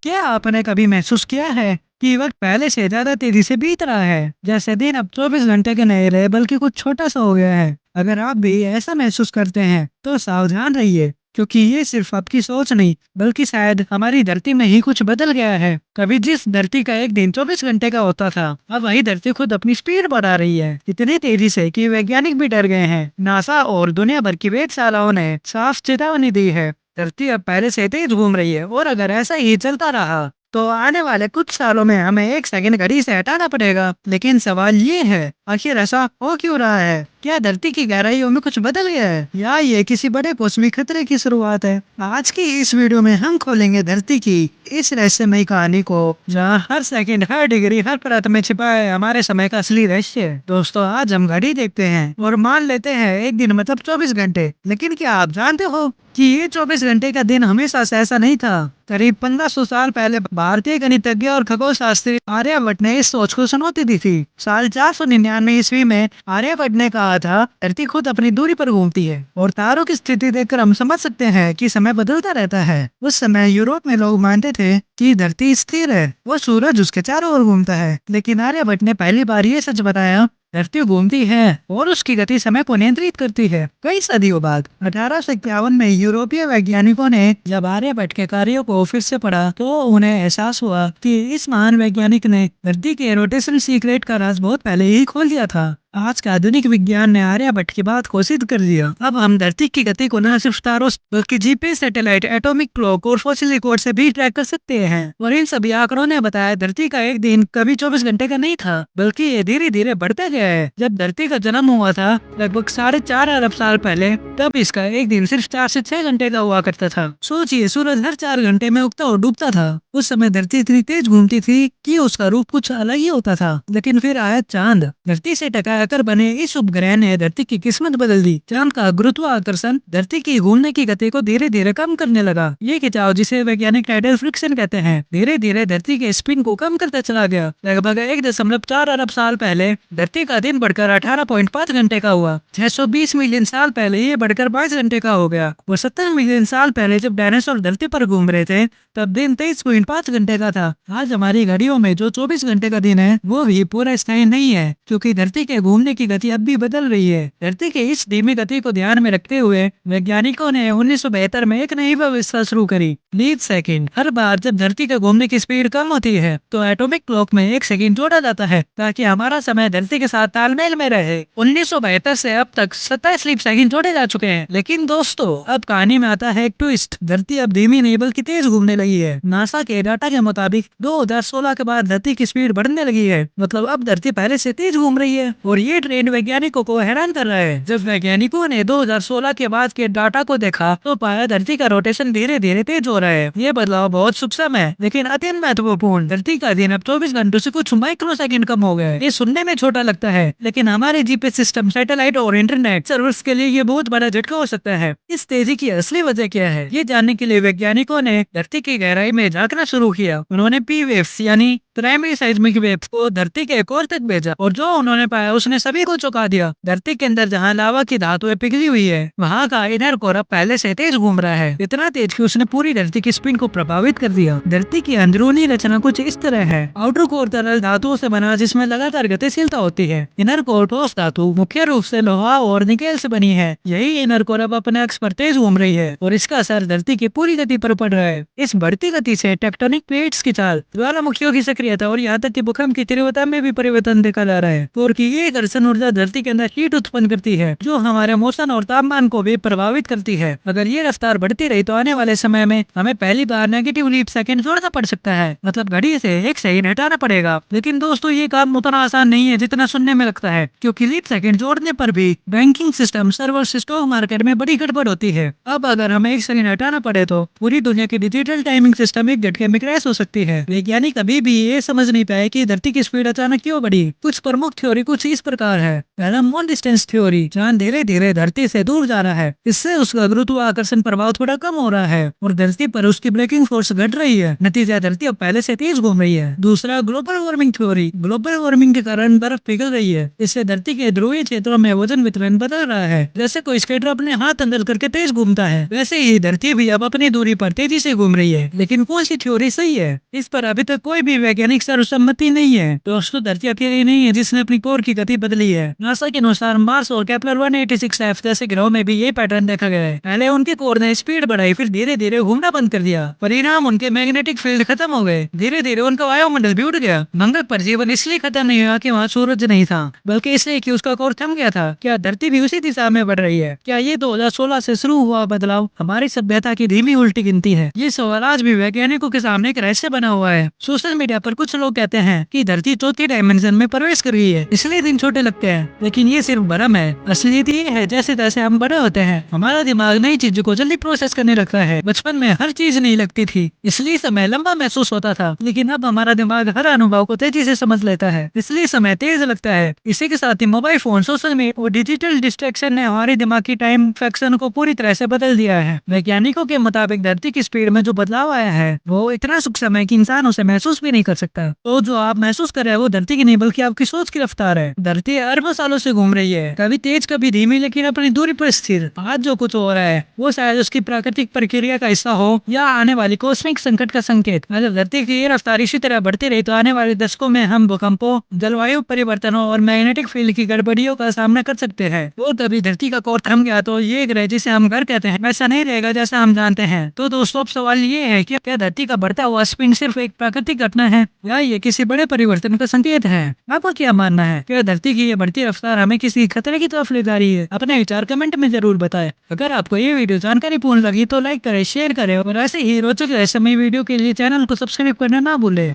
क्या आपने कभी महसूस किया है कि वक्त पहले से ज्यादा तेजी से बीत रहा है? जैसे दिन अब 24 घंटे के नहीं रहे बल्कि कुछ छोटा सा हो गया है। अगर आप भी ऐसा महसूस करते हैं तो सावधान रहिए, क्योंकि ये सिर्फ आपकी सोच नहीं बल्कि शायद हमारी धरती में ही कुछ बदल गया है। कभी जिस धरती का एक दिन 24 घंटे का होता था, अब वही धरती खुद अपनी स्पीड बढ़ा रही है, इतनी तेजी से कि वैज्ञानिक भी डर गए हैं। नासा और दुनिया भर की वेधशालाओं ने साफ चेतावनी दी है, धरती अब पहले से तेज घूम रही है और अगर ऐसा ही चलता रहा तो आने वाले कुछ सालों में हमें एक सेकंड घड़ी से हटाना पड़ेगा। लेकिन सवाल ये है, आखिर ऐसा हो क्यों रहा है? क्या धरती की गहराइयों में कुछ बदल गया है या ये किसी बड़े कॉस्मिक खतरे की शुरुआत है? आज की इस वीडियो में हम खोलेंगे धरती की इस रहस्यमयी कहानी को, जहाँ हर सेकंड, हर डिग्री, हर परत में छिपा है हमारे समय का असली रहस्य। दोस्तों, आज हम घड़ी देखते हैं और मान लेते हैं एक दिन मतलब 24 घंटे। लेकिन क्या आप जानते हो कि ये 24 घंटे का दिन हमेशा से ऐसा नहीं था? करीब 1500 साल पहले भारतीय गणितज्ञ और खगोल शास्त्री आर्यभट्ट ने इस सोच को चुनौती दी थी। साल 499 ईस्वी में आर्यभट्ट ने कहा था, धरती खुद अपनी दूरी पर घूमती है और तारों की स्थिति देखकर हम समझ सकते हैं कि समय बदलता रहता है। उस समय यूरोप में लोग मानते थे कि धरती स्थिर है, वो सूरज उसके चारों ओर घूमता है। लेकिन आर्यभट्ट ने पहली बार ये सच बताया, धरती घूमती है और उसकी गति समय को नियंत्रित करती है। कई सदियों बाद 1851 में यूरोपीय वैज्ञानिकों ने जब आर्यभट्ट के कार्यों को फिर से पढ़ा तो उन्हें एहसास हुआ कि इस महान वैज्ञानिक ने धरती के रोटेशन सीक्रेट का राज बहुत पहले ही खोल दिया था। आज का आधुनिक विज्ञान ने आर्यभट्ट की बात को सिद्ध कर दिया। अब हम धरती की गति को न सिर्फ तारों बल्कि जीपीएस, सैटेलाइट, एटॉमिक क्लॉक और फॉसिल रिकॉर्ड से भी ट्रैक कर सकते हैं। और इन सभी आंकड़ों ने बताया धरती का एक दिन कभी 24 घंटे का नहीं था, बल्कि ये धीरे धीरे बढ़ता गया है। जब धरती का जन्म हुआ था लगभग 4.5 अरब साल पहले, तब इसका एक दिन सिर्फ 4 से 6 घंटे का हुआ करता था। सोचिए, सूरज हर 4 घंटे में उगता और डूबता था। उस समय धरती इतनी तेज घूमती थी कि उसका रूप कुछ अलग ही होता था। लेकिन फिर आया चांद। धरती से टकराकर बने इस उपग्रह ने धरती की किस्मत बदल दी। चांद का गुरुत्वाकर्षण धरती की घूमने की गति को धीरे धीरे कम करने लगा। ये खिंचाव, जिसे वैज्ञानिक टाइडल फ्रिक्शन कहते हैं, धीरे धीरे धरती के स्पिन को कम करता चला गया। लगभग 1.4 अरब साल पहले धरती का दिन बढ़कर 18.5 घंटे का हुआ। 620 मिलियन साल पहले ये बढ़कर 22 घंटे का हो गया। वो 70 मिलियन साल पहले जब डायनासोर धरती पर घूम रहे थे तब दिन 23.5 घंटे का था। आज हमारी घड़ियों में जो 24 घंटे का दिन है वो भी पूरा स्थायी नहीं है, क्योंकि धरती के घूमने की गति अब भी बदल रही है। धरती के इस धीमी गति को ध्यान में रखते हुए वैज्ञानिकों ने 1972 में एक नई व्यवस्था शुरू करी, लीप सेकंड। हर बार जब धरती के घूमने की स्पीड कम होती है तो एटॉमिक क्लॉक में एक सेकंड जोड़ा जाता है, ताकि हमारा समय धरती के साथ तालमेल में रहे। 1972 से अब तक 27 लीप सेकंड जोड़े जा चुके हैं। लेकिन दोस्तों, अब कहानी में आता है एक ट्विस्ट। धरती अब धीमी नहीं बल्कि तेज घूमने लगी है। नासा के डाटा के मुताबिक 2016 के बाद धरती की स्पीड बढ़ने लगी है। मतलब अब धरती पहले से तेज घूम रही है और ये ट्रेंड वैज्ञानिकों को हैरान कर रहा है। जब वैज्ञानिकों ने 2016 के बाद के डाटा को देखा तो पाया धरती का रोटेशन धीरे धीरे तेज हो रहा है। ये बदलाव बहुत सूक्ष्म है लेकिन अत्यंत महत्वपूर्ण। धरती का दिन अब 24 घंटों से कुछ माइक्रो सेकंड कम हो गया है। ये सुनने में छोटा लगता है, लेकिन हमारे जीपीएस सिस्टम, सैटेलाइट और इंटरनेट सर्वर्स के लिए ये बहुत बड़ा झटका हो सकता है। इस तेजी की असली वजह क्या है, ये जानने के लिए वैज्ञानिकों ने धरती की गहराई में झांकना शुरू किया। उन्होंने पी वेव्स यानी प्राइमरी साइज्मिक वेव्स को धरती के कोर तक भेजा और जो उन्होंने पाया उसने सभी को चौंका दिया। धरती के अंदर जहाँ लावा की धातुएं पिघली हुई है, वहाँ का इनर कोर अब पहले से तेज घूम रहा है, इतना तेज कि उसने पूरी धरती की स्पिन को प्रभावित कर दिया। धरती की अंदरूनी रचना कुछ इस तरह है। आउटर कोर तरल धातुओं से बना जिसमें लगातार गतिशीलता होती है। इनर कोर ठोस धातु मुख्य रूप से लोहा और निकेल से बनी है। यही इनर कोर अब अपने अक्ष पर तेज घूम रही है और इसका असर धरती की पूरी गति पर पड़ रहा है। इस बढ़ती गति से टेक्टोनिक प्लेट्स की चाल, ज्वालामुखियों की सक्रियता और यहाँ तक कि भूकंप की तीव्रता में भी परिवर्तन देखा जा रहा है। और ये घर्षण ऊर्जा धरती के अंदर हीट उत्पन्न करती है, जो हमारे मौसम और तापमान को भी प्रभावित करती है। अगर ये रफ्तार बढ़ती रही तो आने वाले समय में हमें पहली बार नेगेटिव लीप सेकंड जोड़ना पड़ सकता है। मतलब घड़ी से एक सेकंड हटाना पड़ेगा। लेकिन दोस्तों, ये काम उतना आसान नहीं है जितना सुनने में लगता है, क्योंकि लीप सेकंड जोड़ने पर भी banking system, server, stock market में बड़ी गड़बड़ होती है। अब अगर हमें एक सेकंड हटाना पड़े तो पूरी दुनिया की डिजिटल टाइमिंग सिस्टम एक झटके में क्रैश हो सकती है। वैज्ञानिक अभी भी ये समझ नहीं पाए कि धरती की स्पीड अचानक क्यों बढ़ी। कुछ प्रमुख थ्योरी कुछ इस प्रकार है। पहला, मोन डिस्टेंस थ्योरी। चांद धीरे धीरे धरती से दूर जा रहा है, इससे उसका गुरुत्वाकर्षण प्रभाव थोड़ा कम हो रहा है और धरती पर उसकी ब्रेकिंग फोर्स घट रही है। नतीजा, धरती अब पहले से तेज घूम रही है। दूसरा, global warming theory. Global warming के कारण बर्फ पिघल रही है, इससे धरती के ध्रुवीय क्षेत्रों में वजन वितरण बदल रहा है। जैसे कोई स्केटर अपने हाथ अंदर करके तेज घूमता है, वैसे ही धरती भी अब अपनी दूरी पर तेजी से घूम रही है। लेकिन कौन सी थ्योरी सही है, इस पर अभी तक कोई भी वैज्ञानिक सर्वसम्मति नहीं है। दोस्तों, धरती अकेली नहीं है जिसने अपनी कोर की गति बदली है। नासा के अनुसार मार्स और केपलर 186f जैसे ग्रहों में भी ये पैटर्न देखा गया है। पहले उनके कोर ने स्पीड बढ़ाई, फिर धीरे धीरे घूमना बंद कर दिया। परिणाम, उनके मैग्नेटिक फील्ड खत्म हो गए। धीरे धीरे उनका वायुमंडल भी उड़ गया। मंगल पर जीवन इसलिए खत्म नहीं हुआ कि वहाँ सूरज नहीं था, बल्कि इसलिए कि उसका कोर थम गया था। क्या धरती भी उसी दिशा में बढ़ रही है? क्या ये 2016 से शुरू हुआ बदलाव हमारी सभ्यता की धीमी उल्टी गिनती है? ये सवाल आज भी वैज्ञानिकों के सामने एक रहस्य बना हुआ है। सोशल मीडिया पर कुछ लोग कहते हैं कि धरती चौथी डायमेंशन में प्रवेश कर गई है, इसलिए दिन छोटे लगते हैं। लेकिन ये सिर्फ भ्रम है। असलियत ये है, जैसे जैसे हम बड़े होते हैं, हमारा दिमाग नई चीजों को जल्दी प्रोसेस करने लगता है। बचपन में हर चीज नहीं लगती थी, इसलिए समय लंबा महसूस होता था। लेकिन अब हमारा दिमाग हर अनुभव को तेजी से समझ लेता है, इसलिए समय तेज लगता है। इसी के साथ ही मोबाइल फोन, सोशल मीडिया और डिजिटल डिस्ट्रैक्शन ने हमारे दिमाग की टाइम फैक्शन को पूरी तरह से बदल दिया है। वैज्ञानिकों के मुताबिक धरती की स्पीड में जो बदलाव आया है वो इतना सूक्ष्म है कि इंसान उसे महसूस भी नहीं कर सकता। तो जो आप महसूस कर रहे हैं वो धरती की नहीं बल्कि आपकी सोच की रफ्तार है। धरती अरबों सालों से घूम रही है, कभी तेज कभी धीमी, लेकिन अपनी दूरी पर स्थिर। आज जो कुछ हो रहा है वो शायद उसकी प्राकृतिक प्रक्रिया का हिस्सा हो या आने वाली कॉस्मिक संकट का संकेत। अगर धरती की ये रफ्तार इसी तरह बढ़ती रही तो आने वाले दशकों में हम भूकंपों, जलवायु परिवर्तनों और मैग्नेटिक फील्ड की गड़बड़ियों का सामना कर सकते हैं। वो तभी धरती का कोर थम गया तो ये ग्रह जिसे हम घर कहते हैं वैसा नहीं रहेगा जैसा हम जानते हैं। तो दोस्तों, अब सवाल ये है कि क्या धरती का बढ़ता हुआ स्पिन सिर्फ एक प्राकृतिक घटना है या ये किसी बड़े परिवर्तन का संकेत है? आपको क्या मानना है? क्या धरती की ये बढ़ती रफ्तार हमें किसी खतरे की तरफ ले जा रही है? अपने विचार कमेंट में जरूर बताएं। अगर आपको ये वीडियो जानकारी पूर्ण लगी तो लाइक करें, शेयर करें और ऐसे ही रोचक रहस्यमय वीडियो के लिए चैनल को सब्सक्राइब करना ना भूलें।